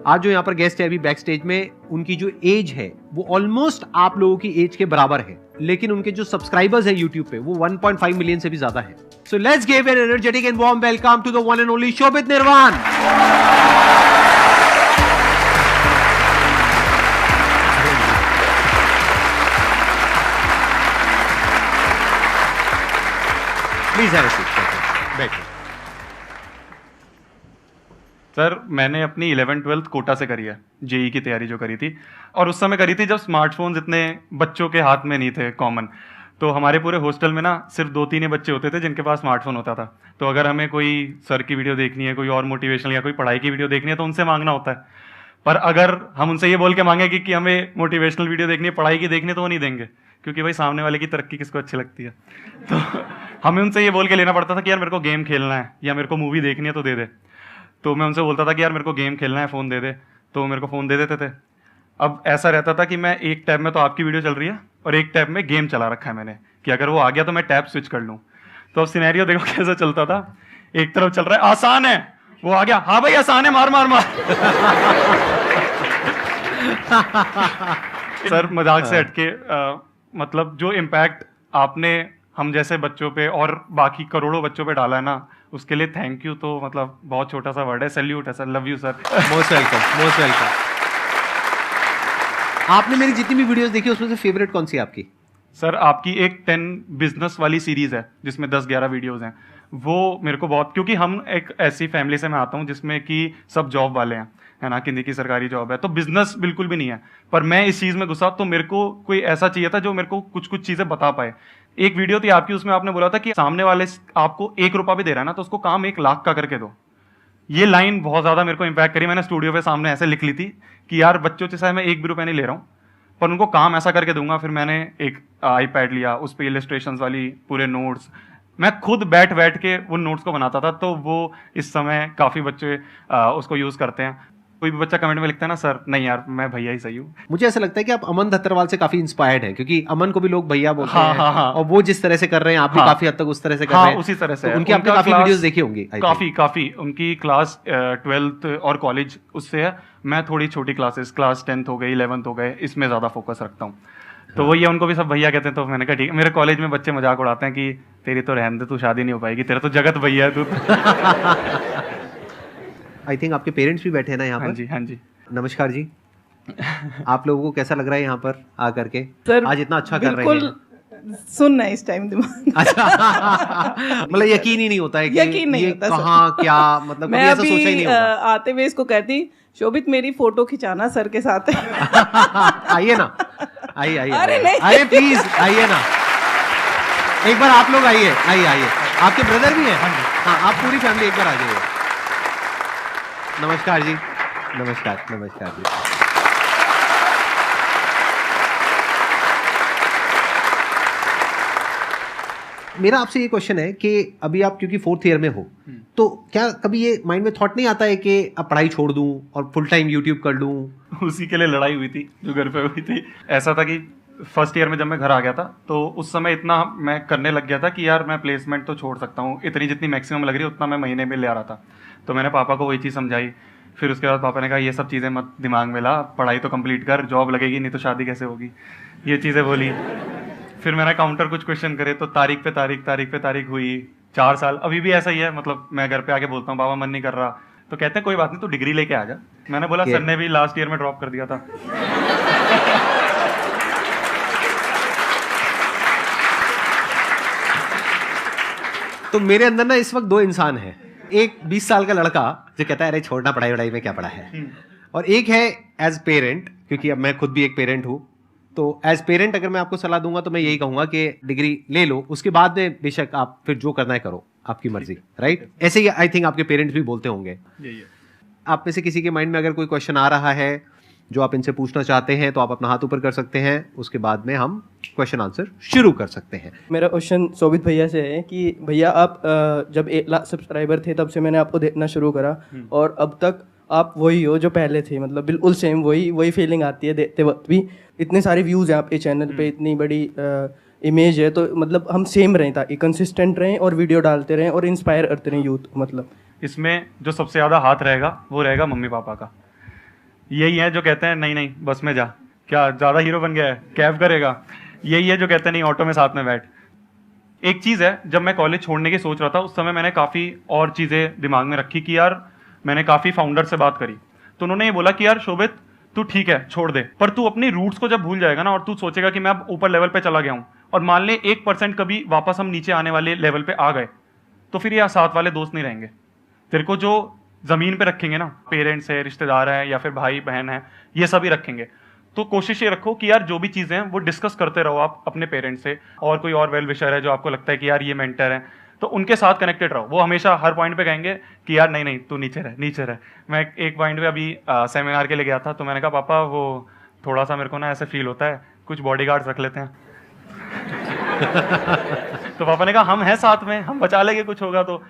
आज जो यहाँ पर गेस्ट है अभी बैक स्टेज में, उनकी जो एज है वो ऑलमोस्ट आप लोगों की एज के बराबर है, लेकिन उनके जो सब्सक्राइबर्स है यूट्यूब पे वो 1.5 मिलियन से भी ज्यादा है। So let's give an energetic and warm welcome to the one and only Shobhit Nirwan. Please have a seat, बैठिए। सर मैंने अपनी 11th-12th कोटा से करी है, जेई की तैयारी जो करी थी, और उस समय करी थी जब स्मार्टफोन्स इतने बच्चों के हाथ में नहीं थे कॉमन। तो हमारे पूरे हॉस्टल में ना सिर्फ 2-3 ही बच्चे होते थे जिनके पास स्मार्टफोन होता था। तो अगर हमें कोई सर की वीडियो देखनी है, कोई और मोटिवेशनल या कोई पढ़ाई की वीडियो देखनी है तो उनसे मांगना होता है। पर अगर हम उनसे ये बोल के मांगे कि हमें मोटिवेशनल वीडियो देखनी है, पढ़ाई की देखनी है, तो वो नहीं देंगे, क्योंकि भाई सामने वाले की तरक्की किसको अच्छी लगती है। तो हमें उनसे ये बोल के लेना पड़ता था कि यार मेरे को गेम खेलना है या मेरे को मूवी देखनी है तो दे दे। तो मैं उनसे बोलता था कि यार मेरे को गेम खेलना है, फ़ोन दे दे, तो मेरे को फ़ोन दे देते थे। अब ऐसा रहता था कि मैं एक टैब में तो आपकी वीडियो चल रही है और एक टैब में गेम चला रखा है मैंने, कि अगर वो आ गया तो मैं टैब स्विच कर लूँ। तो अब सिनेरियो देखो कैसा चलता था, एक तरफ चल रहा है आसान है, वो आ गया हाँ भाई आसान है, मार मार मार। सर मजाक से हटके मतलब जो इम्पैक्ट आपने हम जैसे बच्चों पे और बाकी करोड़ों बच्चों पे डाला है ना, उसके लिए थैंक यू। तो मतलब बहुत छोटा सा वर्ड है, सैल्यूट है sir, love you sir. Most welcome, most welcome. आपने मेरी जितनी भी वीडियोस देखी उसमें से फेवरेट कौन सी है आपकी? सर आपकी एक 10 बिजनेस वाली सीरीज है जिसमें 10-11 वीडियोस हैं, वो मेरे को बहुत, क्योंकि हम एक ऐसी फैमिली से मैं आता हूँ जिसमें कि सब जॉब वाले हैं, है ना, किसी की सरकारी जॉब है, तो बिजनेस बिल्कुल भी नहीं है। पर मैं इस चीज़ में घुसा तो मेरे को कोई ऐसा चाहिए था जो मेरे को कुछ कुछ चीज़ें बता पाए। एक वीडियो थी आपकी, उसमें आपने बोला था कि सामने वाले आपको 1 रुपया भी दे रहा है ना तो उसको काम 1 लाख का करके दो। ये लाइन बहुत ज़्यादा मेरे को इम्पैक्ट करी। मैंने स्टूडियो पे सामने ऐसे लिख ली थी कि यार बच्चों से चाहे मैं 1 भी रुपया नहीं ले रहा हूँ पर उनको काम ऐसा करके दूंगा। फिर मैंने एक iPad लिया, उस पर इलस्ट्रेशंस वाली पूरे नोट्स मैं खुद बैठ बैठ के उन नोट्स को बनाता था। तो वो इस समय काफ़ी बच्चे उसको यूज़ करते हैं। कोई भी बच्चा कमेंट में लिखता है ना सर, नहीं यार मैं भैया ही सही हूँ। मुझे ऐसा लगता है कि आप अमन दत्तरवाल से काफी इंस्पायर्ड हैं, क्योंकि अमन को भी लोग भैया बोलते हैं। हाँ। और वो जिस तरह से कर रहे हैं आप भी काफी हद तक उस तरह से कर रहे हैं। उसी तरह से तो उनकी आपने काफी वीडियोस देखी होंगी। काफी उनकी क्लास 12th और कॉलेज उससे है। मैं थोड़ी छोटी क्लासेस, क्लास 10th हो गई, 11th हो गए, इसमें ज्यादा फोकस रखता हूँ। तो वही है, उनको भी सब भैया कहते हैं। तो मैंने कहा ठीक है। मेरे कॉलेज में बच्चे मजाक उड़ाते हैं कि तेरी तो रहने दे, तू शादी नहीं हो पाएगी, तेरा तो जगत भैया है तू। आई थिंक आपके पेरेंट्स भी बैठे हैं ना यहाँ पर? हाँ जी। नमस्कार जी। आप लोगों को कैसा लग रहा है यहाँ पर आकर के? सर आज इतना अच्छा कर रहे हैं। बिल्कुल सुनना इस टाइम दिमाग। अच्छा। मतलब यकीन ही नहीं होता है कि यकीन नहीं ये होता कहाँ क्या, मतलब कभी ऐसा सोचा ही नहीं होगा। आते हुए इसको कहती शोभित मेरी फोटो खिंचाना सर के साथ है। आइए ना, आइए अरे नहीं। आइए प्लीज आइए ना, एक बार आप लोग आइए। आपके ब्रदर भी हैं? हाँ, आप पूरी फैमिली एक बार आ जाइए। नमस्कार जी। नमस्कार जी। मेरा आपसे ये क्वेश्चन है कि अभी आप क्योंकि 4th ईयर में हो, तो क्या कभी ये माइंड में थॉट नहीं आता है कि अब पढ़ाई छोड़ दूं और फुल टाइम यूट्यूब कर लूं? उसी के लिए लड़ाई हुई थी जो घर पे हुई थी। ऐसा था कि फर्स्ट ईयर में जब मैं घर आ गया था तो उस समय इतना मैं करने लग गया था कि यार मैं प्लेसमेंट तो छोड़ सकता हूँ, इतनी जितनी मैक्सिमम लग रही है उतना मैं महीने में ले आ रहा था। तो मैंने पापा को वही चीज़ समझाई। फिर उसके बाद पापा ने कहा ये सब चीज़ें मत दिमाग में ला, पढ़ाई तो कंप्लीट कर, जॉब लगेगी नहीं तो शादी कैसे होगी, ये चीज़ें बोली। फिर मैंने काउंटर कुछ क्वेश्चन करे तो तारीख पे तारीख हुई 4 साल। अभी भी ऐसा ही है, मतलब मैं घर पे आके बोलता हूँ बाबा मन नहीं कर रहा, तो कहते हैं कोई बात नहीं, तू डिग्री लेके आ जा। मैंने बोला सर ने भी लास्ट ईयर में ड्रॉप कर दिया था। तो मेरे अंदर ना इस वक्त 2 इंसान हैं। एक 20 साल का लड़का जो कहता है अरे छोड़ना, पढ़ाई वढ़ाई में क्या पढ़ा है, और एक है एज पेरेंट, क्योंकि अब मैं खुद भी एक पेरेंट हूँ। तो एज पेरेंट अगर मैं आपको सलाह दूंगा तो मैं यही कहूंगा कि डिग्री ले लो, उसके बाद में बेशक आप फिर जो करना है करो, आपकी मर्जी, राइट? ऐसे ही आई थिंक आपके पेरेंट्स भी बोलते होंगे। आप में से किसी के माइंड में अगर कोई क्वेश्चन आ रहा है जो आप इनसे पूछना चाहते हैं तो आप अपना हाथ ऊपर कर सकते हैं, उसके बाद में हम क्वेश्चन आंसर शुरू कर सकते हैं। मेरा क्वेश्चन शोभित भैया से है कि भैया आप जब 1 लाख सब्सक्राइबर थे तब से मैंने आपको देखना शुरू करा और अब तक आप वही हो जो पहले थे, मतलब बिल्कुल सेम वही फीलिंग आती है देखते वक्त भी। इतने सारे व्यूज़ हैं आपके चैनल पे, इतनी बड़ी इमेज है, तो मतलब हम सेम रहें ताकि कंसिस्टेंट रहें और वीडियो डालते रहें और इंस्पायर करते रहें यूथ। मतलब इसमें जो सबसे ज़्यादा हाथ रहेगा वो रहेगा मम्मी पापा का, यही है जो कहते हैं नहीं नहीं बस में जा, क्या ज़्यादा हीरो बन गया है, कैब करेगा। यही है जो कहते हैं नहीं ऑटो में साथ में बैठ। एक चीज़ है, जब मैं कॉलेज छोड़ने की सोच रहा था उस समय मैंने काफ़ी और चीज़ें दिमाग में रखी कि यार मैंने काफ़ी फाउंडर से बात करी, तो उन्होंने ये बोला कि यार शोभित तू ठीक है छोड़ दे, पर तू अपनी रूट्स को जब भूल जाएगा ना और तू सोचेगा कि मैं अब ऊपर लेवल पे चला गया हूँ और मान ले 1% कभी वापस हम नीचे आने वाले लेवल पे आ गए, तो फिर ये साथ वाले दोस्त नहीं रहेंगे। तेरे को जो ज़मीन पे रखेंगे ना, पेरेंट्स है, रिश्तेदार हैं या फिर भाई बहन है, ये सभी रखेंगे। तो कोशिश ये रखो कि यार जो भी चीज़ें हैं वो डिस्कस करते रहो आप अपने पेरेंट्स से, और कोई और वेल विशर है जो आपको लगता है कि यार ये मेंटर है, तो उनके साथ कनेक्टेड रहो। वो हमेशा हर पॉइंट पे कहेंगे कि यार नहीं नहीं तू नीचे रह नीचे रह। मैं एक पॉइंट पे अभी सेमिनार के लिए गया था, तो मैंने कहा पापा वो थोड़ा सा मेरे को ना ऐसे फील होता है, कुछ बॉडीगार्ड्स रख लेते हैं। तो पापा ने कहा हम हैं साथ में, हम बचा लेंगे कुछ होगा तो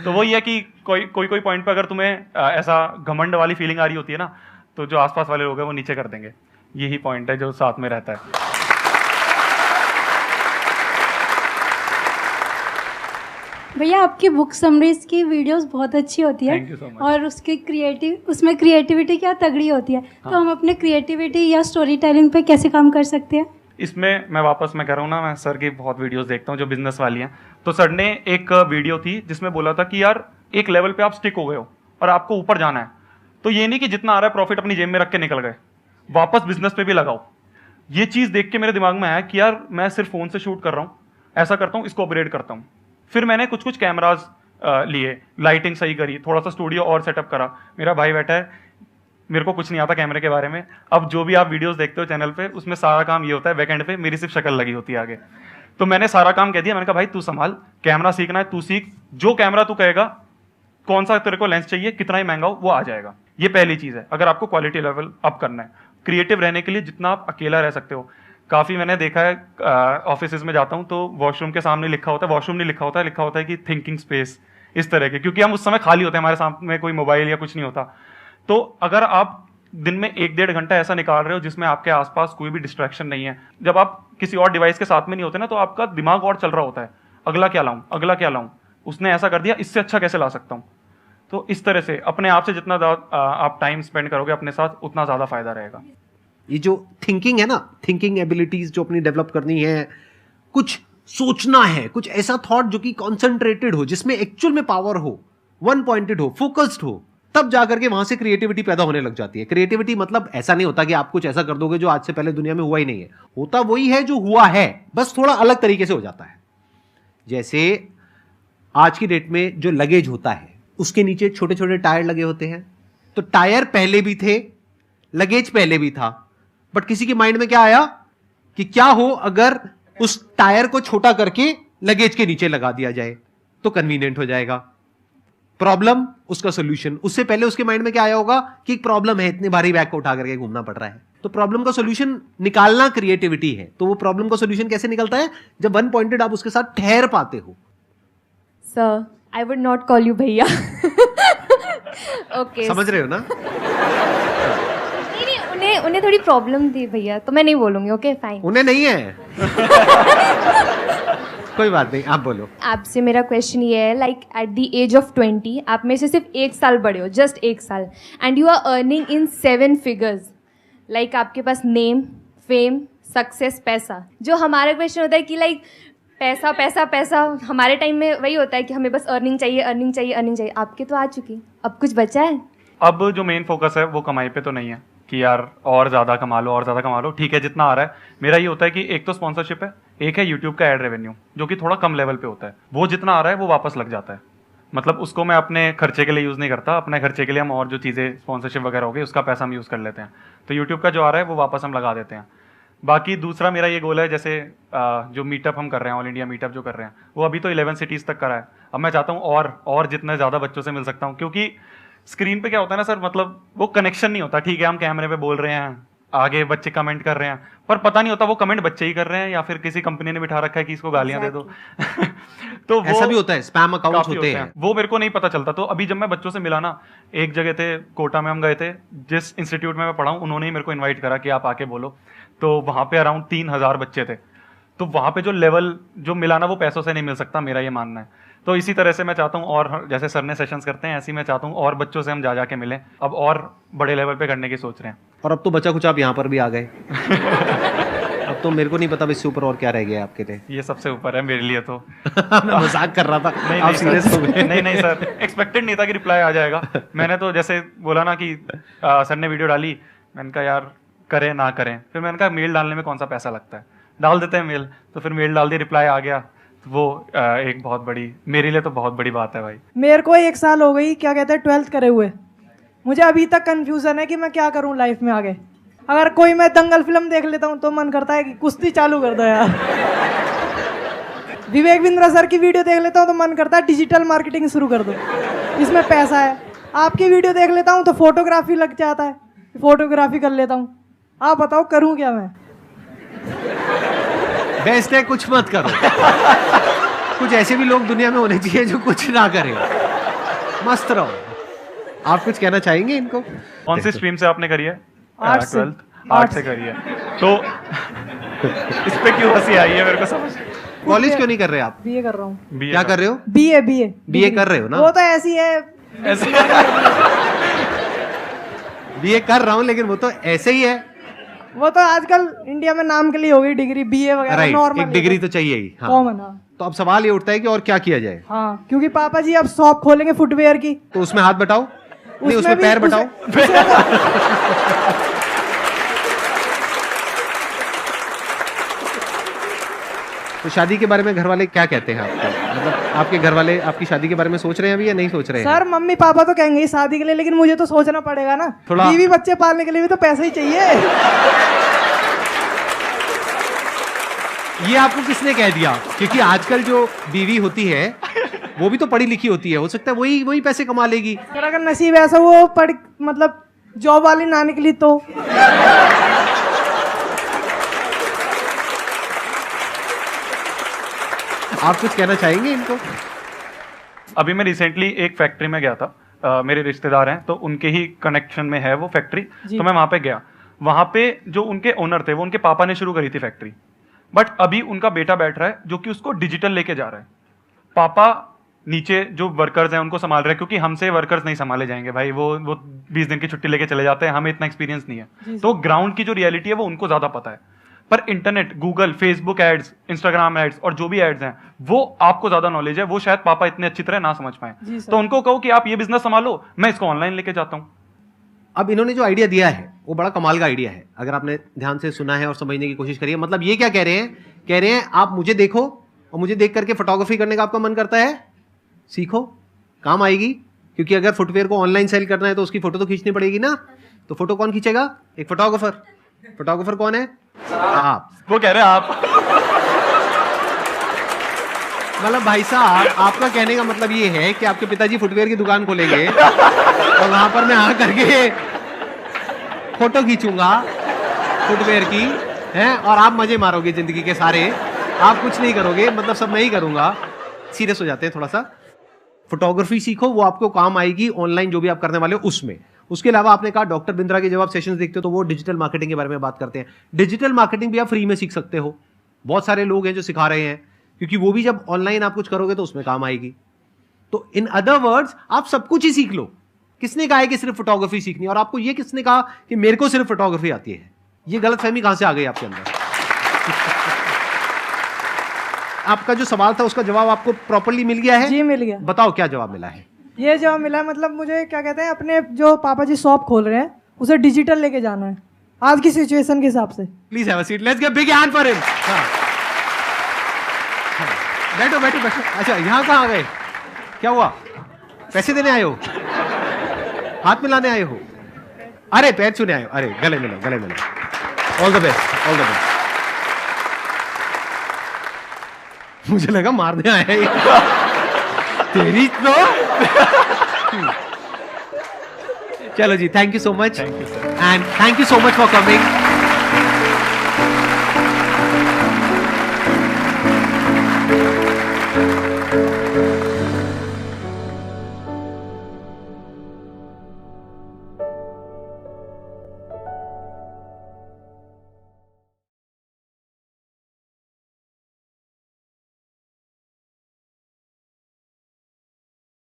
वही है कि कोई पॉइंट पे अगर तुम्हें ऐसा घमंड वाली फीलिंग आ रही होती है ना, तो जो आसपास वाले लोग हैं वो नीचे कर देंगे। यही पॉइंट है जो साथ में रहता है। भैया आपकी बुक समरीज की वीडियोस बहुत अच्छी होती है। Thank you so much. और उसमें क्रिएटिविटी क्या तगड़ी होती है। तो हम अपने क्रिएटिविटी या स्टोरी टेलिंग पे कैसे काम कर सकते हैं? इसमें मैं कह रहा हूँ ना, मैं सर की बहुत वीडियोस देखता हूँ जो बिजनेस वाली हैं। तो सर ने एक वीडियो थी जिसमें बोला था कि यार एक लेवल पे आप स्टिक हो गए हो और आपको ऊपर जाना है, तो ये नहीं कि जितना आ रहा है प्रॉफिट अपनी जेब में रख के निकल गए, वापस बिजनेस पे भी लगाओ। ये चीज़ देख के मेरे दिमाग में आया कि यार मैं सिर्फ फ़ोन से शूट कर रहा हूँ, ऐसा करता हूँ, इसको अपग्रेड करता हूँ। फिर मैंने कुछ कैमराज लिए, लाइटिंग सही करी, थोड़ा सा स्टूडियो और सेटअप करा। मेरा भाई बैठा है, मेरे को कुछ नहीं आता कैमरे के बारे में। अब जो भी आप वीडियोस देखते हो चैनल पे, उसमें सारा काम ये होता है बैकएंड पे, मेरी सिर्फ शक्ल लगी होती है आगे। तो मैंने सारा काम कह दिया, मैंने कहा भाई तू संभाल, कैमरा सीखना है तू सीख, जो कैमरा तू कहेगा, कौन सा तेरे को लेंस चाहिए, कितना ही महंगा हो वो आ जाएगा। ये पहली चीज़ है अगर आपको क्वालिटी लेवल अप करना है। क्रिएटिव रहने के लिए जितना आप अकेला रह सकते हो, काफ़ी मैंने देखा है ऑफिस में जाता हूँ तो वॉशरूम के सामने लिखा होता है, वॉशरूम नहीं लिखा होता है कि थिंकिंग स्पेस, इस तरह के, क्योंकि हम उस समय खाली होते हैं, हमारे सामने कोई मोबाइल या कुछ नहीं होता। तो अगर आप दिन में 1-1.5 घंटा ऐसा निकाल रहे हो जिसमें आपके आसपास कोई भी डिस्ट्रैक्शन नहीं है, जब आप किसी और डिवाइस के साथ में नहीं होते ना, तो आपका दिमाग और चल रहा होता है, अगला क्या लाऊं, उसने ऐसा कर दिया, इससे अच्छा कैसे ला सकता हूँ। तो इस तरह से अपने आप से जितना आप टाइम स्पेंड करोगे अपने साथ, उतना ज़्यादा फायदा रहेगा। ये जो थिंकिंग है ना, थिंकिंग एबिलिटीज जो अपनी डेवलप करनी है, कुछ सोचना है, कुछ ऐसा थॉट जो कि कॉन्सेंट्रेटेड हो, जिसमें एक्चुअल में पावर हो, वन पॉइंटेड हो, फोकस्ड हो, तब जाकर के वहां से क्रिएटिविटी पैदा होने लग जाती है। क्रिएटिविटी मतलब ऐसा नहीं होता कि आप कुछ ऐसा कर दोगे जो आज से पहले दुनिया में हुआ ही नहीं है, होता वही है जो हुआ है, बस थोड़ा अलग तरीके से हो जाता है। जैसे आज की डेट में जो लगेज होता है उसके नीचे छोटे छोटे टायर लगे होते हैं, तो टायर पहले भी थे, लगेज पहले भी था, बट किसी के माइंड में क्या आया कि क्या हो अगर उस टायर को छोटा करके लगेज के नीचे लगा दिया जाए तो कन्वीनियंट हो जाएगा। प्रॉब्लम उसका सोल्यूशन, उससे पहले उसके माइंड में क्या आया होगा कि एक प्रॉब्लम है, इतने भारी बैग को उठा करके घूमना पड़ रहा है, तो प्रॉब्लम का सोल्यूशन निकालना क्रिएटिविटी है। तो वो प्रॉब्लम का सोल्यूशन कैसे निकलता है, जब वन पॉइंटेड आप उसके साथ ठहर पाते हो। Sir I would not call you भैया। ओके, समझ रहे हो ना? नहीं, उन्हें थोड़ी प्रॉब्लम थी भैया, तो मैं नहीं बोलूंगी। Okay fine. उन्हें नहीं है। कोई बात नहीं, आप बोलो। आपसे मेरा क्वेश्चन ये है, like at the age of 20 आप में से सिर्फ 1 साल बड़े हो, जस्ट 1 साल, and you are earning in 7 figures. Like आपके पास नेम, फेम, सक्सेस, पैसा। जो हमारा क्वेश्चन होता है कि लाइक पैसा पैसा पैसा, हमारे टाइम में वही होता है कि हमें बस अर्निंग चाहिए, अर्निंग चाहिए, अर्निंग चाहिए। आपके तो आ चुकी, अब कुछ बचा है? अब जो मेन फोकस है वो कमाई पे तो नहीं है कि यार और ज़्यादा कमा लो, और ज़्यादा कमा लो, ठीक है जितना आ रहा है। मेरा ये होता है कि एक तो स्पॉन्सरशिप है, एक है यूट्यूब का एड रेवेन्यू जो कि थोड़ा कम लेवल पे होता है, वो जितना आ रहा है वो वापस लग जाता है। मतलब उसको मैं अपने खर्चे के लिए यूज़ नहीं करता, अपने खर्चे के लिए हम और जो चीज़ें स्पॉन्सरशिप वगैरह हो गई उसका पैसा हम यूज़ कर लेते हैं। तो यूट्यूब का जो आ रहा है वो वापस हम लगा देते हैं। बाकी दूसरा मेरा ये गोल है, जैसे जो मीटअप हम कर रहे हैं, ऑल इंडिया मीटअप जो कर रहे हैं, वो अभी तो 11 सिटीज़ तक करा है। अब मैं चाहता हूँ और जितने ज़्यादा बच्चों से मिल सकता हूँ, क्योंकि स्क्रीन पे क्या होता है ना सर, मतलब वो कनेक्शन नहीं होता। ठीक है हम कैमरे पे बोल रहे हैं, आगे बच्चे कमेंट कर रहे हैं, पर पता नहीं होता वो कमेंट बच्चे ही कर रहे हैं या फिर किसी कंपनी ने बिठा रखा है कि इसको गालियां दे दो। तो वो ऐसा भी होता है, स्पैम अकाउंट्स होते हैं, वो मेरे को नहीं पता चलता। तो अभी जब मैं बच्चों से मिला ना, एक जगह थे कोटा में हम गए थे, जिस इंस्टीट्यूट में मैं पढ़ा हूँ उन्होंने ही मेरे को इन्वाइट करा कि आप आके बोलो। तो वहाँ पे अराउंड 3000 बच्चे थे। तो वहाँ पे जो लेवल जो मिला ना वो पैसों से नहीं मिल सकता, मेरा ये मानना है। तो इसी तरह से मैं चाहता हूँ, और जैसे सर ने सेशंस करते हैं ऐसे ही मैं चाहता हूँ और बच्चों से हम जा के मिलें, अब और बड़े लेवल पे करने की सोच रहे हैं। और अब तो बचा कुछ आप यहाँ पर भी आ गए। अब तो मेरे को नहीं पता इससे ऊपर और क्या रह गया आपके लिए। ये सबसे ऊपर है मेरे लिए तो। मैं मजाक कर रहा था, नहीं आप नहीं सीरियस हो गए। नहीं सर, एक्सपेक्टेड नहीं था कि रिप्लाई आ जाएगा। मैंने तो जैसे बोला ना कि सर ने वीडियो डाली, मैंने कहा यार करें ना करें, फिर मैंने कहा मेल डालने में कौन सा पैसा लगता है, डाल देते हैं मेल। तो फिर मेल डाल दी, रिप्लाई आ गया, तो वो एक बहुत बड़ी, मेरे लिए तो बहुत बड़ी बात है भाई। मेरे को 1 साल हो गई क्या कहते हैं 12th करे हुए, मुझे अभी तक कंफ्यूजन है कि मैं क्या करूं लाइफ में आगे। अगर कोई मैं दंगल फिल्म देख लेता हूं तो मन करता है कि कुश्ती चालू कर दो यार। विवेक बिंद्रा सर की वीडियो देख लेता हूं तो मन करता है डिजिटल मार्केटिंग शुरू कर दो, इसमें पैसा है। आपकी वीडियो देख लेता हूं तो फोटोग्राफी लग जाता है, फोटोग्राफी कर लेता हूं। आप बताओ करूं क्या मैं? बेस्ट है कुछ मत करो। कुछ ऐसे भी लोग दुनिया में होने चाहिए जो कुछ ना करें, मस्त रहो। आप कुछ कहना चाहेंगे इनको? कौन सी स्ट्रीम से आपने करी है? आर्ट से। 12th आर्ट से करी है, तो इस पे क्यों हंसी आई है मेरे को समझ। कॉलेज क्यों नहीं कर रहे आप? बीए कर रहा हूँ। क्या कर रहे हो? बीए बीए कर रहे हो ना? वो तो ऐसी है, ऐसे बीए कर रहा हूँ, लेकिन वो तो ऐसे ही है। वो तो आजकल इंडिया में नाम के लिए हो गई डिग्री, बीए वगैरह राइट, नॉर्मल एक डिग्री तो चाहिए ही। हाँ। कॉमन। हाँ तो अब सवाल ये उठता है कि और क्या किया जाए? हाँ, क्योंकि पापा जी अब शॉप खोलेंगे फुटवेयर की, तो उसमें हाथ बटाओ, नहीं उसमें भी पैर बटाओ। तो शादी के बारे में घर वाले क्या कहते हैं आपको? मतलब आपके घर वाले आपकी शादी के बारे में सोच रहे हैं अभी या नहीं सोच रहे हैं? सर मम्मी पापा तो कहेंगे ही शादी के लिए, लेकिन मुझे तो सोचना पड़ेगा ना, थोड़ा- बीवी बच्चे पालने के लिए भी तो पैसा ही चाहिए। ये आपको किसने कह दिया? क्योंकि आजकल जो बीवी होती है वो भी तो पढ़ी लिखी होती है, हो सकता है वही पैसे कमा लेगी। सर अगर नसीब ऐसा वो पढ़ मतलब जॉब वाली ना निकली तो। आप कुछ कहना चाहेंगे इनको? अभी मैं रिसेंटली एक फैक्ट्री में गया था, मेरे रिश्तेदार हैं तो उनके ही कनेक्शन में है वो फैक्ट्री, तो मैं वहां पे गया। वहां पे जो उनके ओनर थे वो उनके पापा ने शुरू करी थी फैक्ट्री, बट अभी उनका बेटा बैठ रहा है जो कि उसको डिजिटल लेके जा रहा है। पापा नीचे जो वर्कर्स हैं उनको संभाल रहे हैं, क्योंकि हमसे वर्कर्स नहीं संभाले जाएंगे भाई, वो 20 दिन की छुट्टी लेके चले जाते हैं, हमें इतना एक्सपीरियंस नहीं है। तो ग्राउंड की जो रियलिटी है वो उनको ज्यादा पता है। पर internet, Google, Facebook ads, Instagram ads और जो भी एड्स हैं वो आपको ज्यादा नॉलेज है, वो शायद पापा इतने अच्छी तरह ना समझ पाए। तो उनको कहो कि आप ये बिजनेस संभालो, मैं इसको ऑनलाइन लेके जाता हूँ। अब इन्होंने जो आइडिया दिया है वो बड़ा कमाल का आइडिया है, अगर आपने ध्यान से सुना है और समझने की कोशिश करी है। मतलब ये क्या कह रहे हैं? कह रहे हैं आप मुझे देखो और मुझे देख करके फोटोग्राफी करने का आपका मन करता है, सीखो, काम आएगी। क्योंकि अगर फुटवेयर को ऑनलाइन सेल करना है तो उसकी फोटो तो खींचनी पड़ेगी ना। तो फोटो कौन खींचेगा? एक फोटोग्राफर। फोटोग्राफर कौन है? आप। वो कह रहे हैं आप। मतलब भाई साहब आपका कहने का मतलब ये है कि आपके पिताजी फुटवेयर की दुकान खोलेंगे और वहां पर मैं आ करके फोटो खींचूंगा फुटवेयर की, हैं, और आप मजे मारोगे जिंदगी के सारे, आप कुछ नहीं करोगे, मतलब सब मैं ही करूंगा। सीरियस हो जाते हैं थोड़ा सा। फोटोग्राफी सीखो, वो आपको काम आएगी ऑनलाइन जो भी आप करने वाले हो उसमें। उसके अलावा आपने कहा डॉक्टर बिंद्रा के जब आप सेशंस देखते हो तो वो डिजिटल मार्केटिंग के बारे में बात करते हैं। डिजिटल मार्केटिंग भी आप फ्री में सीख सकते हो, बहुत सारे लोग हैं जो सिखा रहे हैं, क्योंकि वो भी जब ऑनलाइन आप कुछ करोगे तो उसमें काम आएगी। तो इन अदर वर्ड्स आप सब कुछ ही सीख लो। किसने कहा है कि सिर्फ फोटोग्राफी सीखनी है? और आपको ये किसने कहा कि मेरे को सिर्फ फोटोग्राफी आती है? ये गलतफहमी कहां से आ गई आपके अंदर? आपका जो सवाल था उसका जवाब आपको प्रॉपर्ली मिल गया है? जी मिल गया। बताओ क्या जवाब मिला है? ये जवाब मिला है, मतलब मुझे क्या कहते हैं अपने जो पापा जी शॉप खोल रहे हैं उसे डिजिटल लेके जाना है आज की सिचुएशन के हिसाब से। Please have a seat, let's give big hand for him. बैठो बैठो बैठो। अच्छा यहाँ कहाँ आ गए? क्या हुआ? पैसे देने आए हो? हाथ मिलाने आए हो? अरे पैर छूने आए हो? अरे गले मिलो, गले मिलो। All the best, all the best. मुझे लगा मारने आया है तेरी तो। चलो जी, thank you so much, and thank you so much for coming.